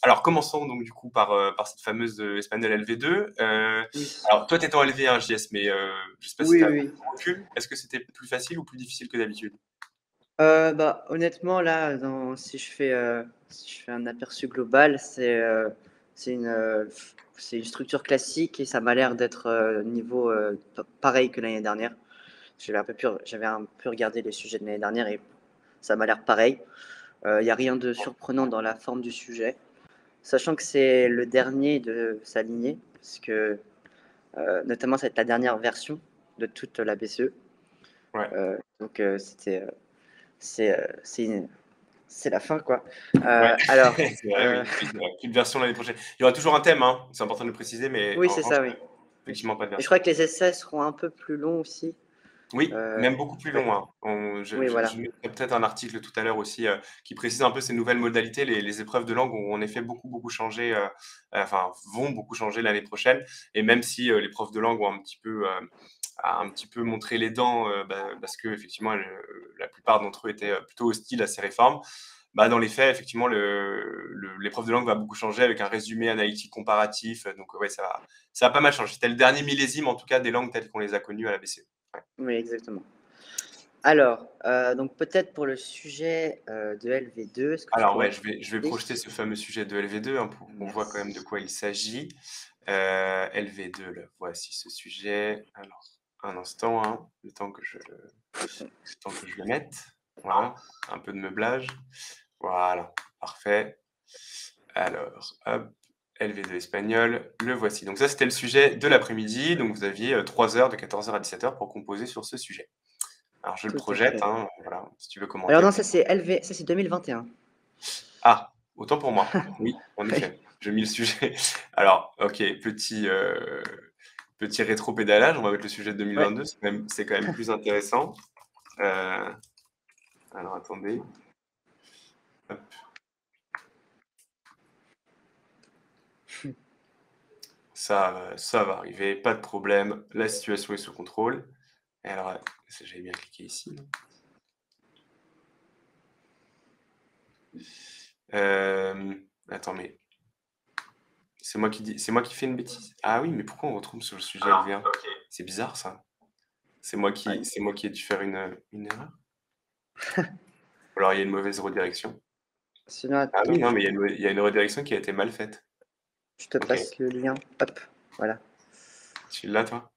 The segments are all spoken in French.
Alors, commençons donc du coup par cette fameuse espagnole LV2. Oui, Alors, toi, tu étais en LV1 JS, mais je sais pas si oui, tu as oui. recul. Est-ce que c'était plus facile ou plus difficile que d'habitude? Bah, honnêtement, là, si je fais un aperçu global, c'est une, c'est une structure classique et ça m'a l'air d'être niveau pareil que l'année dernière. J'avais un peu regardé les sujets de l'année dernière et ça m'a l'air pareil. Il n'y a rien de surprenant dans la forme du sujet, sachant que c'est le dernier de sa lignée, parce que notamment ça va être la dernière version de toute la BCE. Ouais. Donc c'est c'est la fin, quoi. Ouais, Alors, c'est vrai, oui. Oui, c'est vrai. Plus de version l'année prochaine. Il y aura toujours un thème, hein, c'est important de le préciser, mais oui, en c'est revanche, ça, oui. Oui. effectivement, pas de Et je version. crois que les essais seront un peu plus longs aussi. Oui, Euh, même beaucoup plus ouais, long, hein. oui, Je voilà. mettrai peut-être un article tout à l'heure aussi qui précise un peu ces nouvelles modalités. Les épreuves de langue ont en effet beaucoup changé, enfin vont beaucoup changer l'année prochaine. Et même si les profs de langue ont un petit peu montré les dents, parce que effectivement la plupart d'entre eux étaient plutôt hostiles à ces réformes. Bah, dans les faits, effectivement, l'épreuve de langue va beaucoup changer avec un résumé analytique comparatif. Donc, ouais, ça va pas mal changer. C'était le dernier millésime, en tout cas, des langues telles qu'on les a connues à la BCE. Ouais. Oui, exactement. Alors, donc peut-être pour le sujet de LV2, est-ce que tu Alors, pourrais ouais, je vais Oui, projeter ce fameux sujet de LV2 hein, pour qu'on voit quand même de merci. quoi il s'agit. LV2, là, voici ce sujet. Alors, un instant, hein, le temps que je le mette. Voilà, un peu de meublage. Voilà, parfait. Alors, hop, LV2 espagnol, le voici. Donc ça, c'était le sujet de l'après-midi. Donc vous aviez 3 heures de 14 heures à 17 heures pour composer sur ce sujet. Alors je le Tout à projette, fait. hein, voilà, si tu veux Alors commenter. non, ça c'est LV, ça c'est 2021. Ah, autant pour moi. Oui, en Oui, effet, j'ai mis le sujet. Alors, ok, petit rétro-pédalage, on va mettre le sujet de ouais. 2022, c'est quand même plus intéressant. Euh, alors attendez. Hop. Ça va arriver, pas de problème. La situation est sous contrôle. Et alors, j'avais bien cliqué ici. Attends, mais c'est moi qui fais une bêtise. Ah oui, mais pourquoi on retrouve sur le sujet LV1? C'est bizarre ça. Ouais. C'est moi qui ai dû faire une erreur. Ou alors il y a une mauvaise redirection. Sinon, Ah oui, attends, non, mais il y a une redirection qui a été mal faite. je te Ok. passe le lien. Hop, voilà. Tu l'as, toi?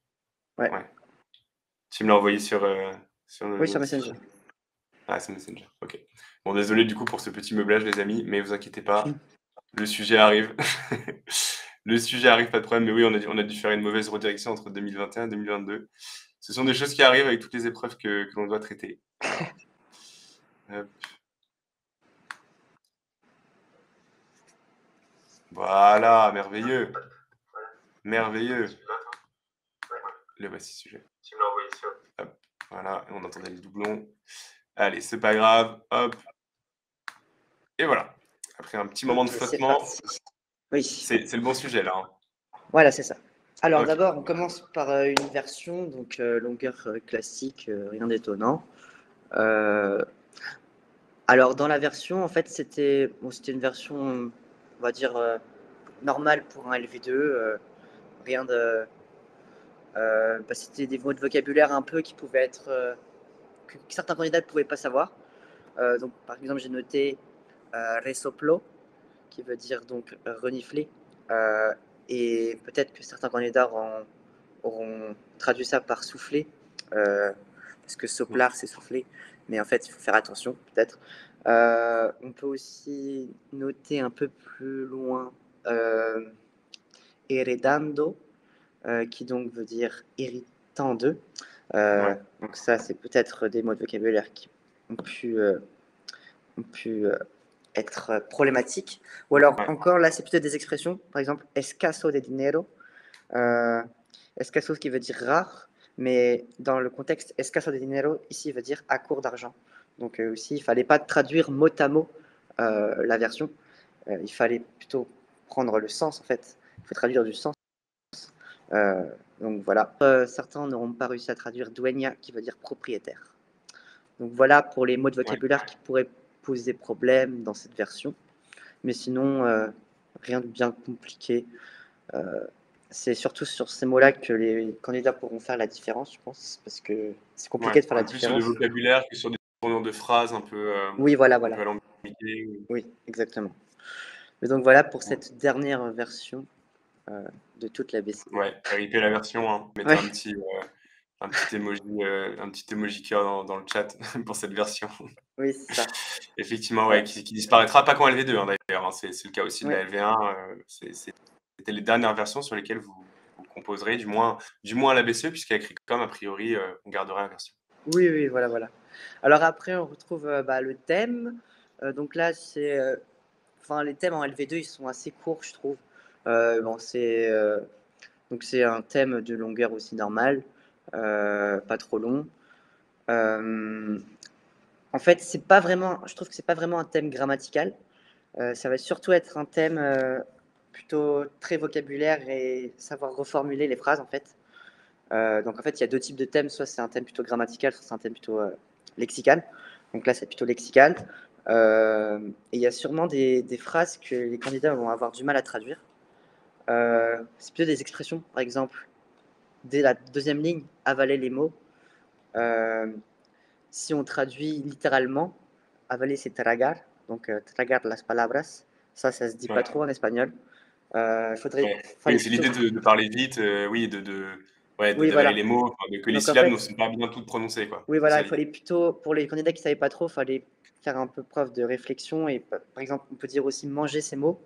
Ouais. Ouais. Tu me l'as envoyé sur Oui, sur notre. Messenger. Ah, c'est Messenger. Ok. Bon, désolé du coup pour ce petit meublage, les amis, mais vous inquiétez pas, le sujet arrive. Le sujet arrive, pas de problème. Mais oui, on a dû faire une mauvaise redirection entre 2021 et 2022. Ce sont des choses qui arrivent avec toutes les épreuves que l'on doit traiter. Alors, hop. Voilà, merveilleux, merveilleux. Le voici sujet. Hop, voilà, et on entendait les doublons. Allez, c'est pas grave, hop, et voilà. Après un petit moment de Ok, c'est flottement, parti. Oui, c'est le bon sujet là, hein. voilà, c'est ça. Alors Ok, d'abord, on commence par une version, donc longueur classique, rien d'étonnant. Euh, alors dans la version, en fait, c'était une version, on va dire, normale pour un LV2. Rien de, c'était des mots de vocabulaire un peu qui pouvaient être, que certains candidats ne pouvaient pas savoir. Donc par exemple, j'ai noté resoplo, qui veut dire donc renifler. Euh, et peut-être que certains candidats auront traduit ça par souffler, parce que soplar c'est souffler, mais en fait il faut faire attention peut-être. On peut aussi noter un peu plus loin euh, heredando, qui donc veut dire héritant de. ouais, Donc ça c'est peut-être des mots de vocabulaire qui ont pu être problématiques. Ou alors ouais, encore, là, c'est peut-être des expressions. Par exemple, escaso de dinero. Euh, escaso, ce qui veut dire rare, mais dans le contexte escaso de dinero, ici, veut dire à court d'argent. Donc aussi, il ne fallait pas traduire mot à mot la version. Il fallait plutôt prendre le sens, en fait. Il faut traduire du sens. Euh, donc voilà. Certains n'auront pas réussi à traduire dueña, qui veut dire propriétaire. Donc voilà pour les mots de ouais. vocabulaire qui pourraient poser problème dans cette version. Mais sinon, rien de bien compliqué. C'est surtout sur ces mots-là que les candidats pourront faire la différence, je pense, parce que c'est Ouais, compliqué de faire la plus sur des différence. vocabulaires que sur des tournures de phrases Oui, voilà, un peu voilà. alambiquées Oui, exactement. Mais donc voilà pour ou cette dernière version de toute la BC. ouais, RIP la version, hein. Mettez Ouais, un petit emoji cœur dans le chat pour cette version. oui, c'est ça. Effectivement, ouais, Euh, qui disparaîtra pas qu'en LV2, hein, d'ailleurs, hein. C'est le cas aussi de la ouais. LV1, c'était les dernières versions sur lesquelles vous composerez, du moins à la BCE, puisqu'à Écricom, a priori, on garderait la version. Oui, oui, voilà, voilà. Alors après, on retrouve le thème. Donc là, enfin, les thèmes en LV2, ils sont assez courts, je trouve. Bon, donc c'est un thème de longueur aussi normale, pas trop long. Euh, En fait, c'est pas vraiment, je trouve que c'est pas vraiment un thème grammatical. Ça va surtout être un thème plutôt très vocabulaire et savoir reformuler les phrases en fait. Donc en fait, il y a deux types de thèmes. Soit c'est un thème plutôt grammatical, soit c'est un thème plutôt lexical. Donc là, c'est plutôt lexical. Et il y a sûrement des phrases que les candidats vont avoir du mal à traduire. C'est plutôt des expressions, par exemple, dès la deuxième ligne, avaler les mots. Euh, Si on traduit littéralement, avaler c'est tragar, donc tragar las palabras. Ça se dit pas Ouais, trop en espagnol. ouais. Oui, Fallait c'est plutôt. l'idée de parler vite, oui, ouais, Oui, d'avaler voilà. les mots, enfin, que les Donc en syllabes ne fait, sont pas bien toutes prononcées, quoi. oui, C'est voilà, ça il l'idée. fallait plutôt, pour les candidats qui savaient pas trop, fallait faire un peu preuve de réflexion et par exemple, on peut dire aussi manger ces mots.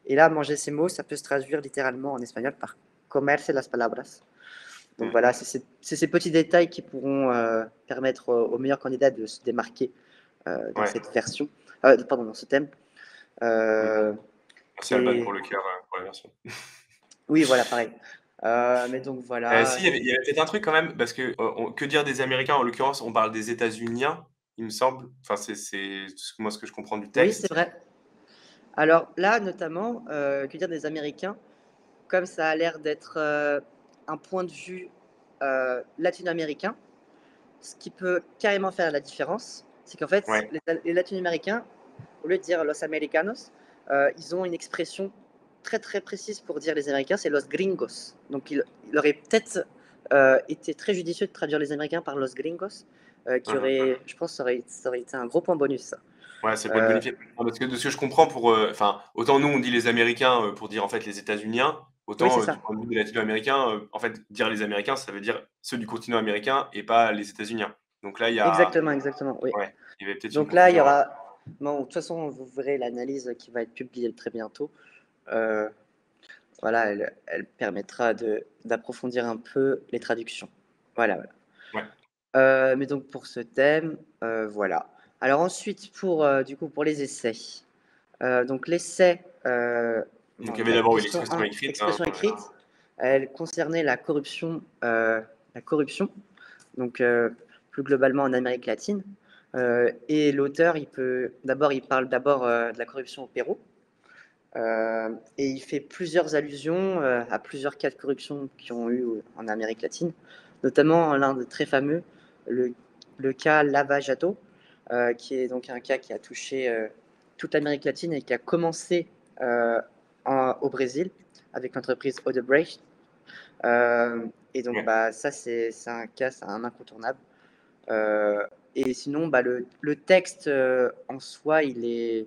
Et là, manger ces mots, ça peut se traduire littéralement en espagnol par comerse las palabras. Donc Mmh. voilà, c'est ces petits détails qui pourront permettre aux meilleurs candidats de se démarquer dans Ouais. cette version, pardon, dans ce thème. Mmh. Euh, Merci Alban et pour le cœur, pour la version. oui, voilà, pareil. Mais donc Si, voilà. il y avait peut-être un truc quand même, parce que, que dire des Américains? En l'occurrence, on parle des États-Uniens, il me semble. Enfin, c'est ce que je comprends du Oui, c'est texte. vrai. Alors là, notamment, que dire des Américains, comme ça a l'air d'être un point de vue latino-américain, ce qui peut carrément faire la différence, c'est qu'en fait, Ouais. les latino-américains, au lieu de dire los americanos, ils ont une expression très très précise pour dire les Américains, c'est los gringos. Donc il aurait peut-être été très judicieux de traduire les Américains par los gringos, qui Mmh. aurait, je pense, ça aurait été un gros point bonus, ça. Ouais, c'est pour le Euh, bonifier. Non, parce que de ce que je comprends enfin, autant nous on dit les Américains, pour dire en fait les États-Uniens, oui, c'est autant, du ça. point de vue des latino-américains, en fait, dire les Américains, ça veut dire ceux du continent américain et pas les États-Uniens. Donc là, il y a Exactement, exactement, oui. ouais, il y avait peut-être une Donc là, il y confusion, ouais. aura. Bon, de toute façon, vous verrez l'analyse qui va être publiée très bientôt. Euh, voilà, elle permettra d'approfondir un peu les traductions. Voilà, voilà. Ouais. Mais donc pour ce thème, voilà. Alors ensuite, du coup, pour les essais. Donc l'essai, Donc bon, il y avait la d'abord, oui, question l'expression 1, écrite, hein, expression écrite, elle concernait la corruption, donc plus globalement en Amérique latine. Et l'auteur, il parle d'abord de la corruption au Pérou, et il fait plusieurs allusions à plusieurs cas de corruption qui ont eu en Amérique latine, notamment l'un de très fameux, le, le cas Lava Jato, qui est donc un cas qui a touché toute l'Amérique latine et qui a commencé au Brésil avec l'entreprise Odebrecht. Et donc, ouais. ça, c'est un cas, c'est un incontournable. Euh, et sinon, le texte en soi, il est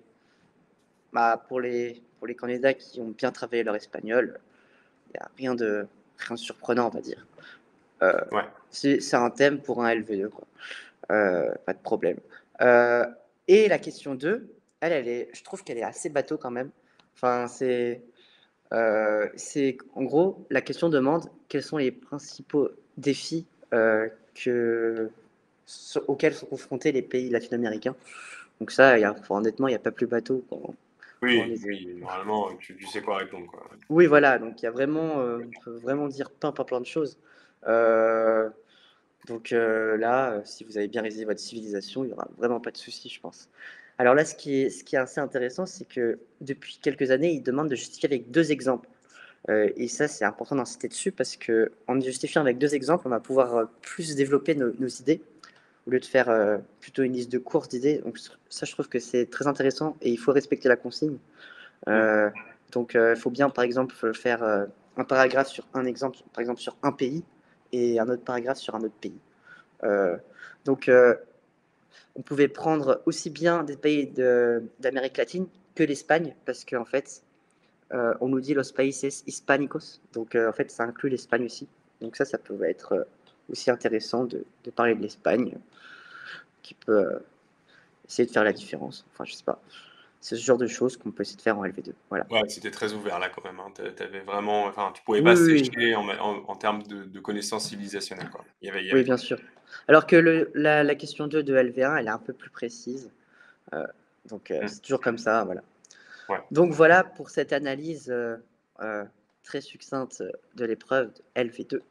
pour les candidats qui ont bien travaillé leur espagnol, il n'y a rien de surprenant, on va dire. Euh, Ouais. c'est un thème pour un LV2, quoi. Pas de problème. Euh, et la question 2, je trouve qu'elle est assez bateau quand même. Enfin, en gros, la question demande quels sont les principaux défis auxquels sont confrontés les pays latino-américains. Donc ça, honnêtement, il n'y a pas plus bateau quand Oui, oui, normalement, tu sais quoi répondre, quoi. Oui, voilà, donc il y a vraiment, on peut vraiment dire plein de choses. Euh, là, si vous avez bien réalisé votre civilisation, il n'y aura vraiment pas de souci, je pense. Alors là, ce qui est assez intéressant, c'est que depuis quelques années, ils demandent de justifier avec deux exemples. Et ça, c'est important d'insister dessus parce que en justifiant avec deux exemples, on va pouvoir plus développer nos idées au lieu de faire plutôt une liste de courses d'idées. Donc ça, je trouve que c'est très intéressant et il faut respecter la consigne. Mmh. Euh, Donc, il faut bien, par exemple, faire un paragraphe sur un exemple, par exemple sur un pays, et un autre paragraphe sur un autre pays. Euh, donc, on pouvait prendre aussi bien des pays d'Amérique latine que l'Espagne, parce qu'en fait, on nous dit los países hispánicos, donc en fait, ça inclut l'Espagne aussi. Donc ça pouvait être aussi intéressant de parler de l'Espagne, qui peut essayer de faire la différence. Enfin, je sais pas. C'est ce genre de choses qu'on peut essayer de faire en LV2. Voilà. Ouais, c'était très ouvert là quand même, hein. Tu vraiment enfin, tu pouvais pas Oui, oui, oui. sécher en termes de connaissances civilisationnelles, quoi. Il y Oui, avait bien sûr. Alors que la question 2 de LV1, elle est un peu plus précise. Euh, donc, mmh, c'est toujours comme ça. Voilà. ouais. Donc, voilà pour cette analyse très succincte de l'épreuve de LV2.